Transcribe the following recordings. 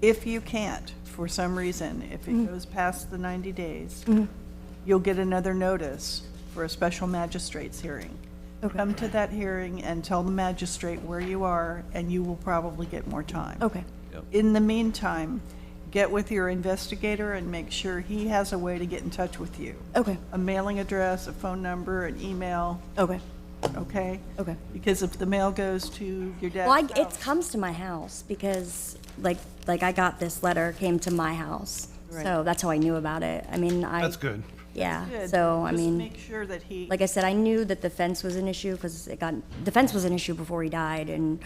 If you can't, for some reason, if it goes past the 90 days, you'll get another notice for a special magistrate's hearing. Okay. Come to that hearing and tell the magistrate where you are, and you will probably get more time. Okay. In the meantime, get with your investigator and make sure he has a way to get in touch with you. Okay. A mailing address, a phone number, an email, Okay. okay? Okay. Because if the mail goes to your dad's Well, it house, comes to my house because, like I got this letter, came to my house. Right. So that's how I knew about it. I mean, That's good. Yeah, good. so, I Just mean, make sure that he, like I said, I knew that the fence was an issue because the fence was an issue before he died, and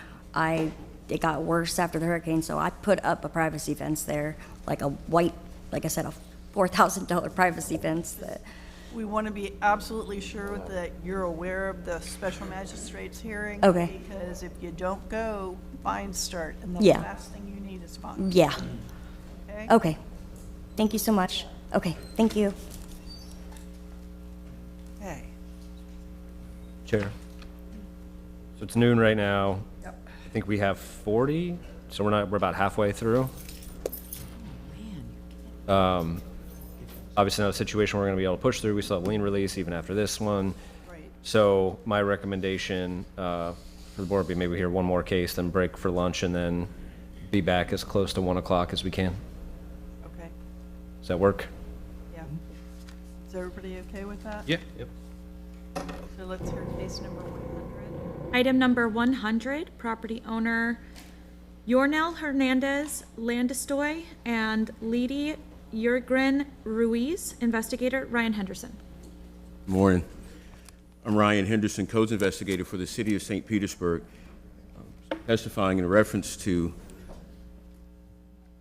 it got worse after the hurricane, so I put up a privacy fence there, like a white, like I said, a $4,000 privacy fence that, we want to be absolutely sure that you're aware of the special magistrate's hearing. Okay. Because if you don't go, fines start, and the Yeah. last thing you need is fines. yeah. Okay? Okay. Thank you so much. Okay, thank you. Okay. Chair. So it's noon right now. Yep. I think we have 40, so we're about halfway through. Obviously not a situation we're gonna be able to push through. We still have lien release even after this one. Right. So my recommendation for the board would be maybe hear one more case, then break for lunch, and then be back as close to 1 o'clock as we can. Okay, Does that work? yeah. Is everybody okay with that? Yeah. Yep. So let's hear case number 100. Item number 100, property owner Yornel Hernandez Landestoy and Lady Yurgren Ruiz, investigator Ryan Henderson. Morning. I'm Ryan Henderson, codes investigator for the City of St. Petersburg, testifying in reference to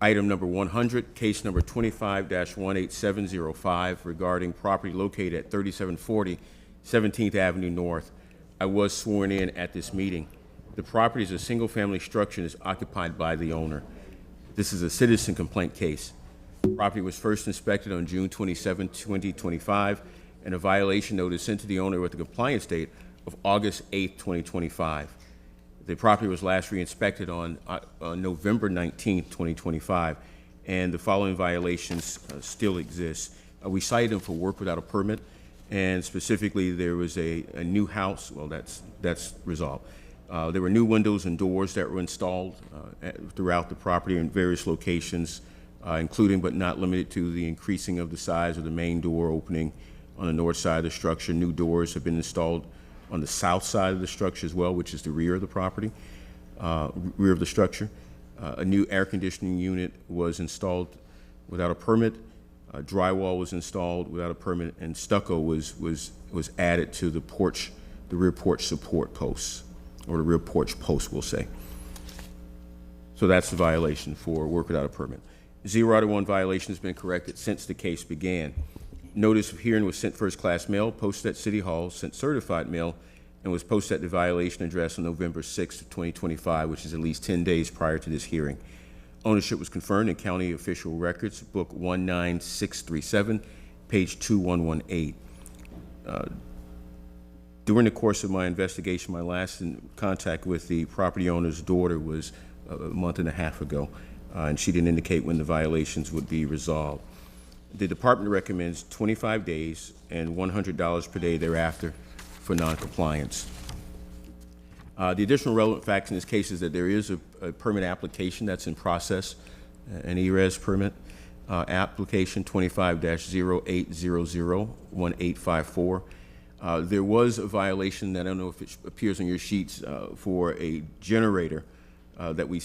item number 100, case number 25-18705 regarding property located at 3740 17th Avenue North. I was sworn in at this meeting. The property is a single-family structure and is occupied by the owner. This is a citizen complaint case. The property was first inspected on June 27, 2025, and a violation notice sent to the owner with a compliance date of August 8, 2025. The property was last re-inspected on November 19, 2025, and the following violations still exist. We cited them for work without a permit, and specifically there was a new house. Well, that's resolved. There were new windows and doors that were installed throughout the property in various locations, including but not limited to the increasing of the size of the main door opening on the north side of the structure. New doors have been installed on the south side of the structure as well, which is the rear of the property, rear of the structure. A new air conditioning unit was installed without a permit. Drywall was installed without a permit, and stucco was added to the porch, the rear porch support posts, or the rear porch post, we'll say. So that's the violation for work without a permit. 0 out of 1 violation has been corrected since the case began. Notice of hearing was sent first-class mail, posted at City Hall, sent certified mail, and was posted at the violation address on November 6th of 2025, which is at least 10 days prior to this hearing. Ownership was confirmed in county official records, book 19637, page 2118. During the course of my investigation, my last contact with the property owner's daughter was a month and a half ago, and she didn't indicate when the violations would be resolved. The department recommends 25 days and $100 per day thereafter for noncompliance. The additional relevant facts in this case is that there is a permit application that's in process, an ERES permit application 25-08001854. There was a violation that I don't know if it appears on your sheets for a generator that we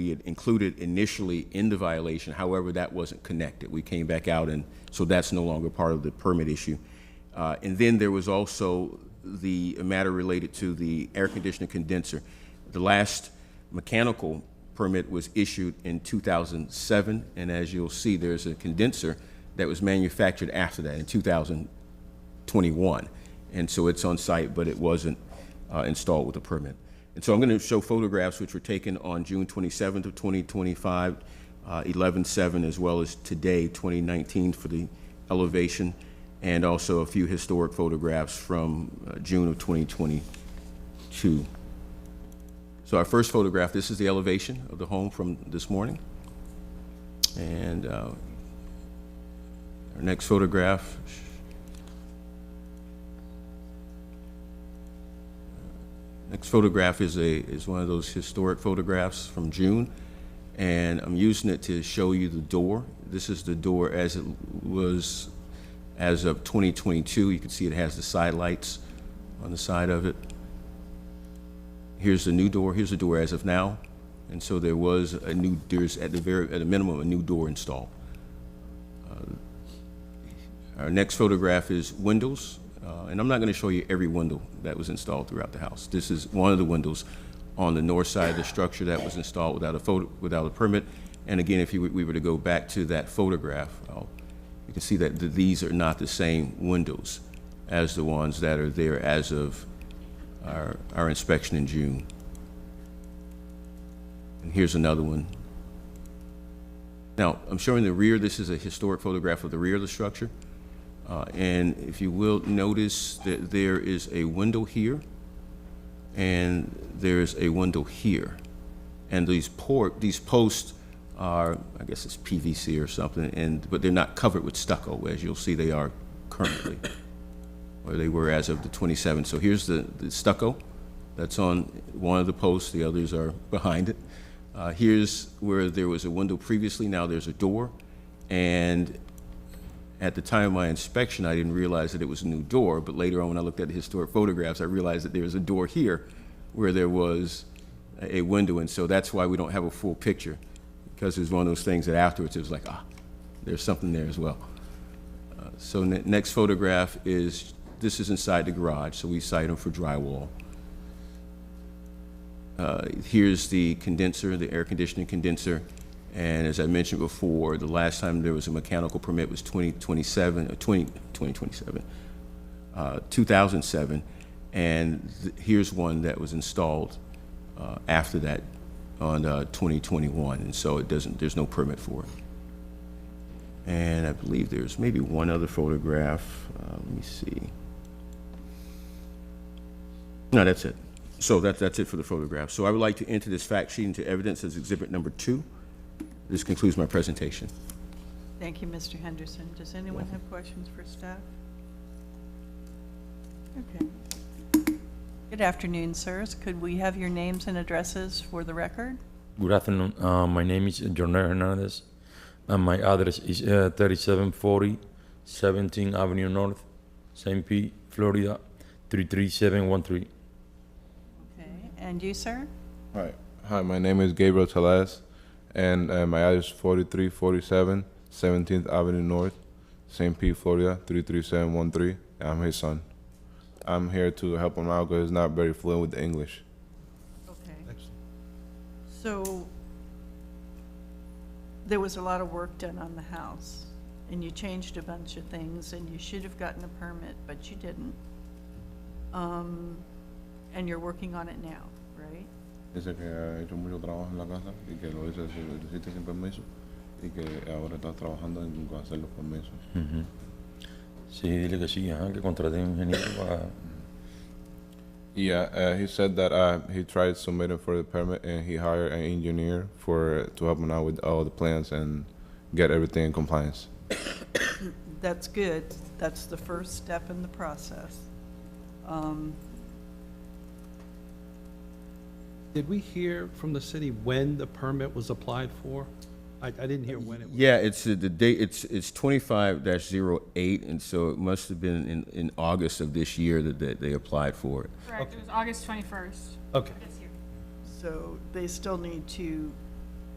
had included initially in the violation. However, that wasn't connected. We came back out, and so that's no longer part of the permit issue. And then there was also the matter related to the air conditioner condenser. The last mechanical permit was issued in 2007, and as you'll see, there's a condenser that was manufactured after that in 2021. And so it's on site, but it wasn't installed with a permit. And so I'm going to show photographs which were taken on June 27th of 2025, 11/7, as well as today, 2019, for the elevation, and also a few historic photographs from June of 2022. So our first photograph, this is the elevation of the home from this morning. And our next photograph. Next photograph is one of those historic photographs from June, and I'm using it to show you the door. This is the door as it was as of 2022. You can see it has the side lights on the side of it. Here's the new door. Here's the door as of now. And so there's at a minimum a new door installed. Our next photograph is windows, and I'm not going to show you every window that was installed throughout the house. This is one of the windows on the north side of the structure that was installed without a permit. And again, if we were to go back to that photograph, you can see that these are not the same windows as the ones that are there as of our inspection in June. And here's another one. Now, I'm showing the rear. This is a historic photograph of the rear of the structure. And if you will notice that there is a window here and there's a window here. And these posts are, I guess it's PVC or something, but they're not covered with stucco, as you'll see they are currently, or they were as of the 27th. So here's the stucco that's on one of the posts. The others are behind it. Here's where there was a window previously. Now there's a door. And at the time of my inspection, I didn't realize that it was a new door, but later on when I looked at the historic photographs, I realized that there was a door here where there was a window, and so that's why we don't have a full picture, because it was one of those things that afterwards it was like, there's something there as well. So next photograph is, this is inside the garage, so we cite them for drywall. Here's the condenser, the air conditioning condenser. And as I mentioned before, the last time there was a mechanical permit was 2007. And here's one that was installed after that on 2021. And so there's no permit for it. And I believe there's maybe one other photograph. Let me see. No, that's it. So that's it for the photograph. So I would like to enter this fact sheet into evidence as exhibit number 2. This concludes my presentation. Thank you, Mr. Henderson. Does anyone have questions for staff? Okay. Good afternoon, sirs. Could we have your names and addresses for the record? Good afternoon. My name is Jornel Hernandez, and my address is 3740 17th Avenue North, St. Pete, Florida, 33713. Okay. And you, sir? Hi, my name is Gabriel Teles, and my address is 4347 17th Avenue North, St. Pete, Florida, 33713. I'm his son. I'm here to help him out because he's not very fluent with English. Okay. So there was a lot of work done on the house, and you changed a bunch of things, and you should have gotten a permit, but you didn't. And you're working on it now, right? Dice que ha hecho mucho trabajo en la casa y que lo hizo sin permiso y que ahora está trabajando en hacer los permisos. Sí, dile que sí, que contraté un ingeniero para... Yeah, he said that he tried submitting for the permit and he hired an engineer to help him out with all the plans and get everything in compliance. That's good. That's the first step in the process. Did we hear from the city when the permit was applied for? I didn't hear when it was. Yeah, it's the date. It's 25-08, and so it must have been in August of this year that they applied for it. Correct, it was August 21st. Okay. This year. So they still need to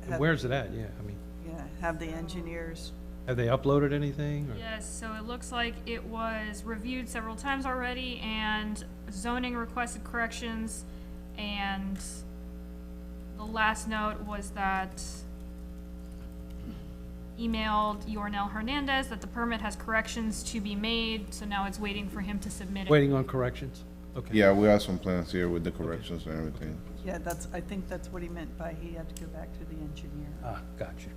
And have, where's it at? Yeah, I mean, have the engineers. have they uploaded anything? Or? Yes, so it looks like it was reviewed several times already, and zoning requested corrections, and the last note was that emailed Yornel Hernandez that the permit has corrections to be made, so now it's waiting for him to submit it. Waiting on corrections? Okay. Yeah, we have some plans here with the corrections and everything. Yeah, I think that's what he meant by he had to go back to the engineer. Ah, gotcha.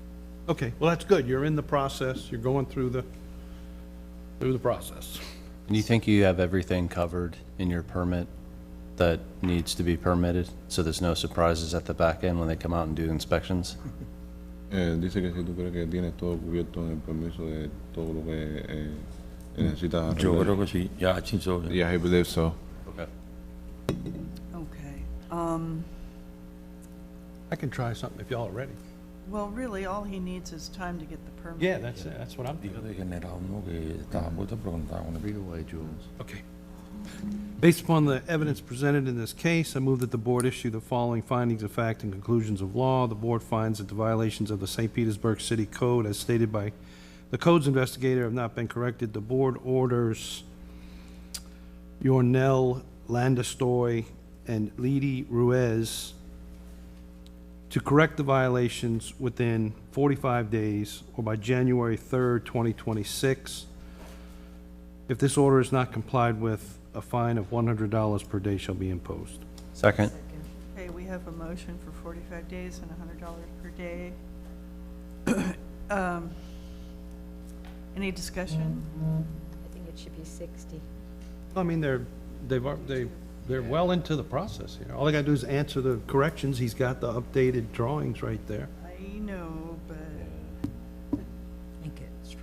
Okay, well, that's good. You're in the process. You're going through the process. And you think you have everything covered in your permit that needs to be permitted, so there's no surprises at the back end when they come out and do inspections? Dice que si tú crees que tienes todo cubierto en el permiso de todo lo que necesitas Yo arreglar. creo que sí. Yeah, I think so. Yeah, he believes so. Okay. Okay. I can try something if y'all are ready. Well, really, all he needs is time to get the permit. Yeah, that's what I'm Dijo thinking. de general, ¿no? Que estaba puesto, pero que no estaba con el Read away, Jules. Okay. Based upon the evidence presented in this case, I move that the board issue the following findings of fact and conclusions of law. The board finds that the violations of the St. Petersburg City Code as stated by the codes investigator have not been corrected. The board orders Yornell Landestoy and Lidi Ruiz to correct the violations within 45 days or by January 3rd, 2026. If this order is not complied with, a fine of $100 per day shall be imposed. Second. Okay, we have a motion for 45 days and $100 per day. Any discussion? I think it should be 60. I mean, they're well into the process here. All they gotta do is answer the corrections. He's got the updated drawings right there.